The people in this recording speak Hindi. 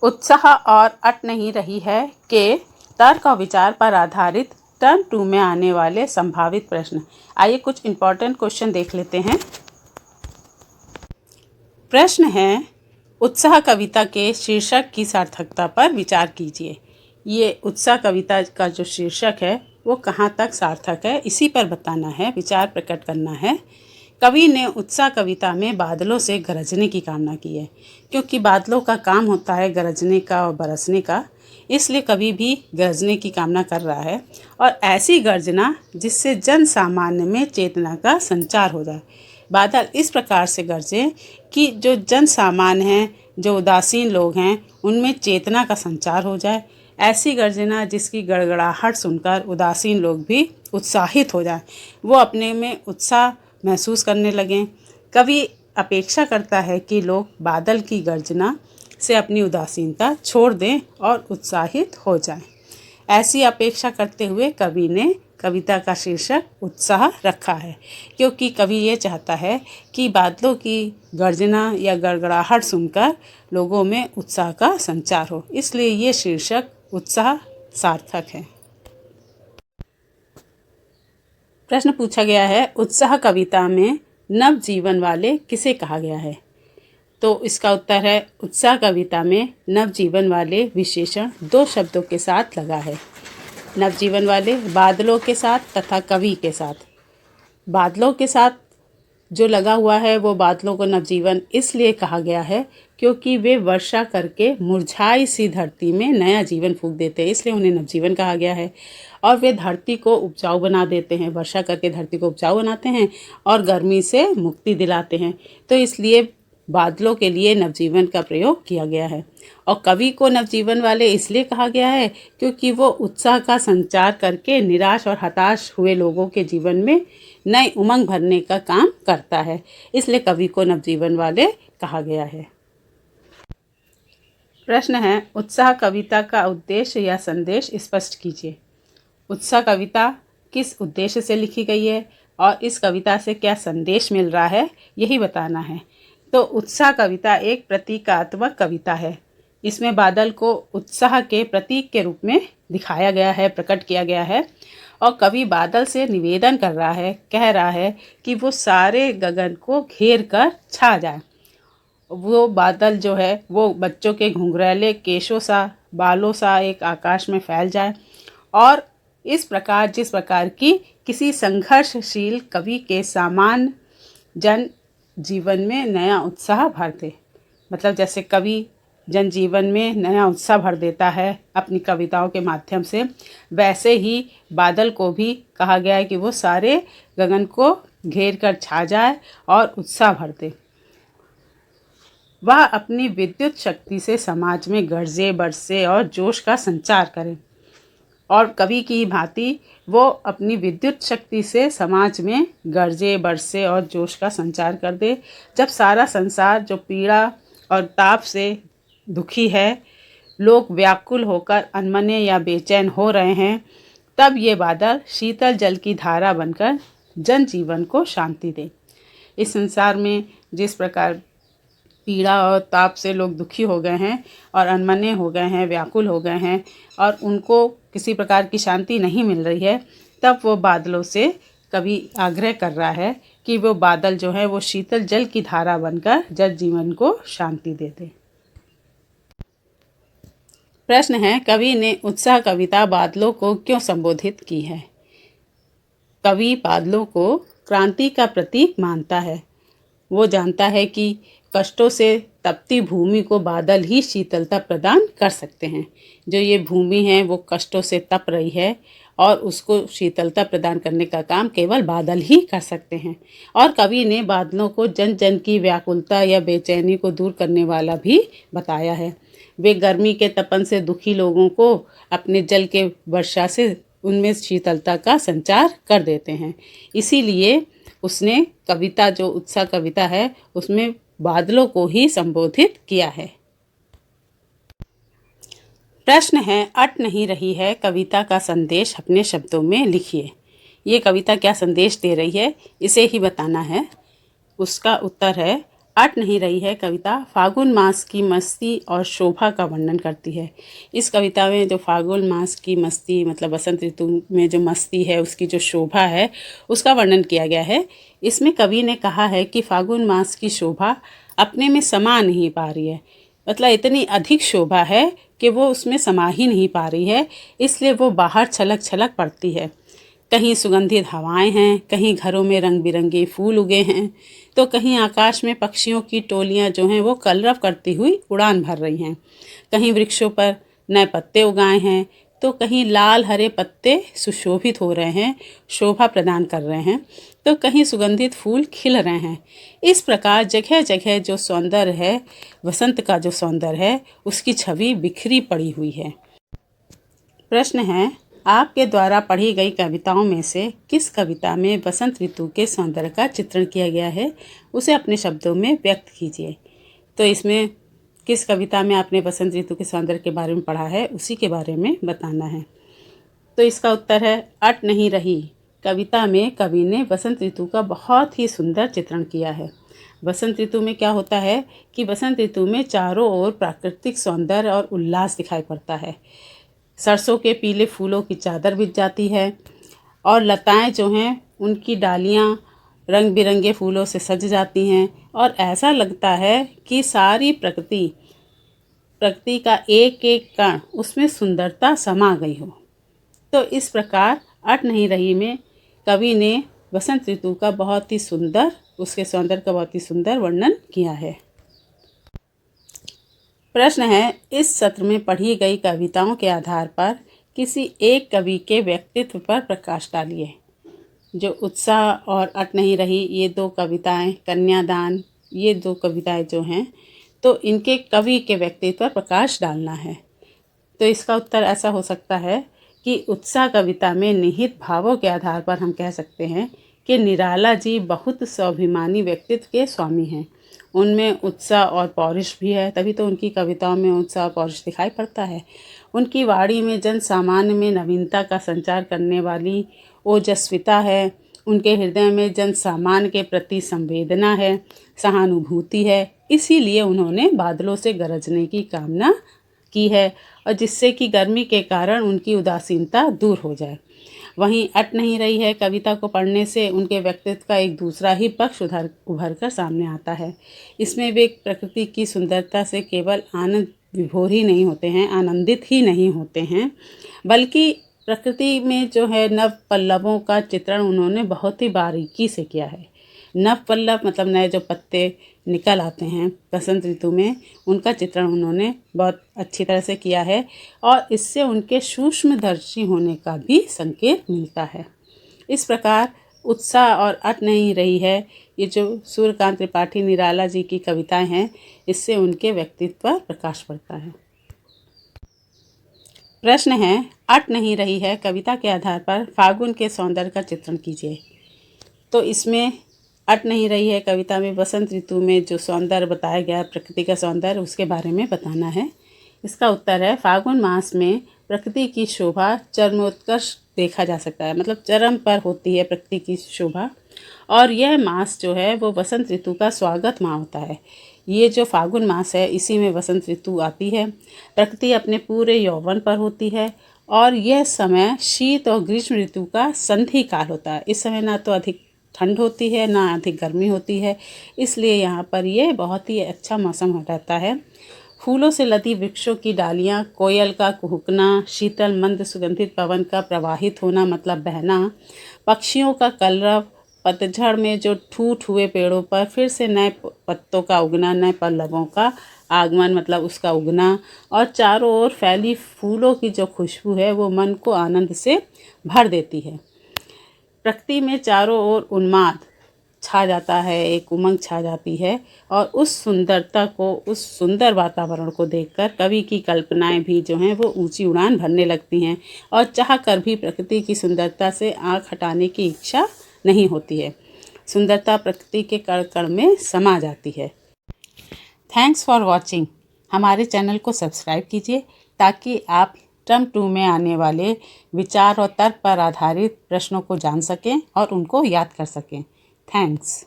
उत्साह और अट नहीं रही है के तर्क और विचार पर आधारित टर्म 2 में आने वाले संभावित प्रश्न। आइए कुछ इम्पोर्टेंट क्वेश्चन देख लेते हैं। प्रश्न है, उत्साह कविता के शीर्षक की सार्थकता पर विचार कीजिए। ये उत्साह कविता का जो शीर्षक है वो कहाँ तक सार्थक है, इसी पर बताना है, विचार प्रकट करना है। कवि ने उत्साह कविता में बादलों से गरजने की कामना की है, क्योंकि बादलों का काम होता है गरजने का और बरसने का, इसलिए कवि भी गरजने की कामना कर रहा है। और ऐसी गर्जना जिससे जन सामान्य में चेतना का संचार हो जाए। बादल इस प्रकार से गरजे कि जो जन सामान्य हैं, जो उदासीन लोग हैं, उनमें चेतना का संचार हो जाए। ऐसी गर्जना जिसकी गड़गड़ाहट सुनकर उदासीन लोग भी उत्साहित हो जाए, वो अपने में उत्साह महसूस करने लगें। कवि अपेक्षा करता है कि लोग बादल की गर्जना से अपनी उदासीनता छोड़ दें और उत्साहित हो जाएं। ऐसी अपेक्षा करते हुए कवि ने कविता का शीर्षक उत्साह रखा है, क्योंकि कवि ये चाहता है कि बादलों की गर्जना या गड़गड़ाहट सुनकर लोगों में उत्साह का संचार हो, इसलिए ये शीर्षक उत्साह सार्थक है। प्रश्न पूछा गया है, उत्साह कविता में नव जीवन वाले किसे कहा गया है? तो इसका उत्तर है, उत्साह कविता में नवजीवन वाले विशेषण 2 शब्दों के साथ लगा है। नवजीवन वाले बादलों के साथ तथा कवि के साथ। बादलों के साथ जो लगा हुआ है वो बादलों को नवजीवन इसलिए कहा गया है क्योंकि वे वर्षा करके मुरझाई सी धरती में नया जीवन फूंक देते हैं, इसलिए उन्हें नवजीवन कहा गया है। और वे धरती को उपजाऊ बना देते हैं, वर्षा करके धरती को उपजाऊ बनाते हैं और गर्मी से मुक्ति दिलाते हैं, तो इसलिए बादलों के लिए नवजीवन का प्रयोग किया गया है। और कवि को नवजीवन वाले इसलिए कहा गया है क्योंकि वो उत्साह का संचार करके निराश और हताश हुए लोगों के जीवन में नई उमंग भरने का काम करता है, इसलिए कवि को नवजीवन वाले कहा गया है। प्रश्न है, उत्साह कविता का उद्देश्य या संदेश स्पष्ट कीजिए। उत्साह कविता किस उद्देश्य से लिखी गई है और इस कविता से क्या संदेश मिल रहा है, यही बताना है। तो उत्साह कविता एक प्रतीकात्मक कविता है। इसमें बादल को उत्साह के प्रतीक के रूप में दिखाया गया है, प्रकट किया गया है। और कवि बादल से निवेदन कर रहा है, कह रहा है कि वो सारे गगन को घेर कर छा जाए। वो बादल जो है वो बच्चों के घुंघरैले केशों सा, बालों सा एक आकाश में फैल जाए और इस प्रकार जिस प्रकार की किसी संघर्षशील कवि के सामान्य जन जीवन में नया उत्साह भर दे। मतलब जैसे कवि जनजीवन में नया उत्साह भर देता है अपनी कविताओं के माध्यम से, वैसे ही बादल को भी कहा गया है कि वो सारे गगन को घेर कर छा जाए और उत्साह भर दे। वह अपनी विद्युत शक्ति से समाज में गरजे बरसे और जोश का संचार करे। और कवि की भांति वो अपनी विद्युत शक्ति से समाज में गरजे बरसे और जोश का संचार कर दे। जब सारा संसार जो पीड़ा और ताप से दुखी है, लोग व्याकुल होकर अनमने या बेचैन हो रहे हैं, तब ये बादल शीतल जल की धारा बनकर जनजीवन को शांति दे। इस संसार में जिस प्रकार पीड़ा और ताप से लोग दुखी हो गए हैं और अनमने हो गए हैं, व्याकुल हो गए हैं और उनको किसी प्रकार की शांति नहीं मिल रही है, तब वो बादलों से कवि आग्रह कर रहा है कि वो बादल जो है वो शीतल जल की धारा बनकर जनजीवन को शांति दे दे। प्रश्न है, कवि ने उत्साह कविता बादलों को क्यों संबोधित की है? कवि बादलों को क्रांति का प्रतीक मानता है। वो जानता है कि कष्टों से तपती भूमि को बादल ही शीतलता प्रदान कर सकते हैं। जो ये भूमि है वो कष्टों से तप रही है और उसको शीतलता प्रदान करने का काम केवल बादल ही कर सकते हैं। और कवि ने बादलों को जन जन की व्याकुलता या बेचैनी को दूर करने वाला भी बताया है। वे गर्मी के तपन से दुखी लोगों को अपने जल के वर्षा से उनमें शीतलता का संचार कर देते हैं। इसीलिए उसने कविता जो उत्साह कविता है उसमें बादलों को ही संबोधित किया है। प्रश्न है, अट नहीं रही है कविता का संदेश अपने शब्दों में लिखिए। ये कविता क्या संदेश दे रही है, इसे ही बताना है। उसका उत्तर है, अट नहीं रही है कविता फागुन मास की मस्ती और शोभा का वर्णन करती है। इस कविता में जो फागुन मास की मस्ती मतलब बसंत ऋतु में जो मस्ती है उसकी जो शोभा है उसका वर्णन किया गया है। इसमें कवि ने कहा है कि फागुन मास की शोभा अपने में समा नहीं पा रही है, मतलब इतनी अधिक शोभा है कि वो उसमें समा ही नहीं पा रही है, इसलिए वो बाहर छलक छलक पड़ती है। कहीं सुगंधित हवाएं हैं, कहीं घरों में रंग बिरंगे फूल उगे हैं, तो कहीं आकाश में पक्षियों की टोलियां जो हैं वो कलरव करती हुई उड़ान भर रही हैं। कहीं वृक्षों पर नए पत्ते उगाए हैं, तो कहीं लाल हरे पत्ते सुशोभित हो रहे हैं, शोभा प्रदान कर रहे हैं, तो कहीं सुगंधित फूल खिल रहे हैं। इस प्रकार जगह जगह जो सौंदर्य है, वसंत का जो सौंदर्य है, उसकी छवि बिखरी पड़ी हुई है। प्रश्न है, आपके द्वारा पढ़ी गई कविताओं में से किस कविता में बसंत ऋतु के सौंदर्य का चित्रण किया गया है, उसे अपने शब्दों में व्यक्त कीजिए। तो इसमें किस कविता में आपने बसंत ऋतु के सौंदर्य के बारे में पढ़ा है उसी के बारे में बताना है। तो इसका उत्तर है अट नहीं रही कविता में कवि ने बसंत ऋतु का बहुत ही सुंदर चित्रण किया है। बसंत ऋतु में क्या होता है कि बसंत ऋतु में चारों ओर प्राकृतिक सौंदर्य और उल्लास दिखाई पड़ता है। सरसों के पीले फूलों की चादर बिछ जाती है और लताएं जो हैं उनकी डालियां रंग बिरंगे फूलों से सज जाती हैं और ऐसा लगता है कि सारी प्रकृति का एक एक कण उसमें सुंदरता समा गई हो। तो इस प्रकार अट नहीं रही में कवि ने बसंत ऋतु का बहुत ही सुंदर, उसके सौंदर्य का बहुत ही सुंदर वर्णन किया है। प्रश्न है, इस सत्र में पढ़ी गई कविताओं के आधार पर किसी एक कवि के व्यक्तित्व पर प्रकाश डालिए। जो उत्साह और अट नहीं रही ये दो कविताएं, कन्यादान ये दो कविताएं जो हैं, तो इनके कवि के व्यक्तित्व पर प्रकाश डालना है। तो इसका उत्तर ऐसा हो सकता है कि उत्साह कविता में निहित भावों के आधार पर हम कह सकते हैं कि निराला जी बहुत स्वाभिमानी व्यक्तित्व के स्वामी हैं। उनमें उत्साह और पौरुष भी है, तभी तो उनकी कविताओं में उत्साह और पौरुष दिखाई पड़ता है। उनकी वाणी में जन सामान्य में नवीनता का संचार करने वाली ओजस्विता है। उनके हृदय में जन सामान्य के प्रति संवेदना है, सहानुभूति है। इसीलिए उन्होंने बादलों से गरजने की कामना की है और जिससे कि गर्मी के कारण उनकी उदासीनता दूर हो जाए। वहीं अट नहीं रही है कविता को पढ़ने से उनके व्यक्तित्व का एक दूसरा ही पक्ष उभर कर सामने आता है। इसमें वे प्रकृति की सुंदरता से केवल आनंद विभोर ही नहीं होते हैं, आनंदित ही नहीं होते हैं, बल्कि प्रकृति में जो है नव पल्लवों का चित्रण उन्होंने बहुत ही बारीकी से किया है। नव पल्लव मतलब नए जो पत्ते निकल आते हैं बसंत ऋतु में, उनका चित्रण उन्होंने बहुत अच्छी तरह से किया है और इससे उनके सूक्ष्मदर्शी होने का भी संकेत मिलता है। इस प्रकार उत्साह और अट नहीं रही है ये जो सूर्यकांत त्रिपाठी निराला जी की कविताएं हैं, इससे उनके व्यक्तित्व पर प्रकाश पड़ता है। प्रश्न है, अट नहीं रही है कविता के आधार पर फागुन के सौंदर्य का चित्रण कीजिए। तो इसमें अट नहीं रही है कविता में बसंत ऋतु में जो सौंदर्य बताया गया प्रकृति का सौंदर्य उसके बारे में बताना है। इसका उत्तर है फागुन मास में प्रकृति की शोभा चरमोत्कर्ष देखा जा सकता है, मतलब चरम पर होती है प्रकृति की शोभा। और यह मास जो है वो बसंत ऋतु का स्वागत माह होता है। ये जो फागुन मास है इसी में बसंत ऋतु आती है। प्रकृति अपने पूरे यौवन पर होती है और यह समय शीत और ग्रीष्म ऋतु का संधि काल होता है। इस समय ना तो अधिक ठंड होती है ना अधिक गर्मी होती है, इसलिए यहाँ पर ये बहुत ही अच्छा मौसम रहता है। फूलों से लदी वृक्षों की डालियाँ, कोयल का कुहुकना, शीतल मंद सुगंधित पवन का प्रवाहित होना मतलब बहना, पक्षियों का कलरव, पतझड़ में जो ठूठ हुए पेड़ों पर फिर से नए पत्तों का उगना, नए पल्लवों का आगमन मतलब उसका उगना, और चारों ओर फैली फूलों की जो खुशबू है वो मन को आनंद से भर देती है। प्रकृति में चारों ओर उन्माद छा जाता है, एक उमंग छा जाती है और उस सुंदरता को, उस सुंदर वातावरण को देखकर कवि की कल्पनाएं भी जो हैं वो ऊंची उड़ान भरने लगती हैं और चाह कर भी प्रकृति की सुंदरता से आँख हटाने की इच्छा नहीं होती है। सुंदरता प्रकृति के कण कण में समा जाती है। Thanks for watching. हमारे चैनल को सब्सक्राइब कीजिए ताकि आप टर्म 2 में आने वाले विचार और तर्क पर आधारित प्रश्नों को जान सकें और उनको याद कर सकें। थैंक्स।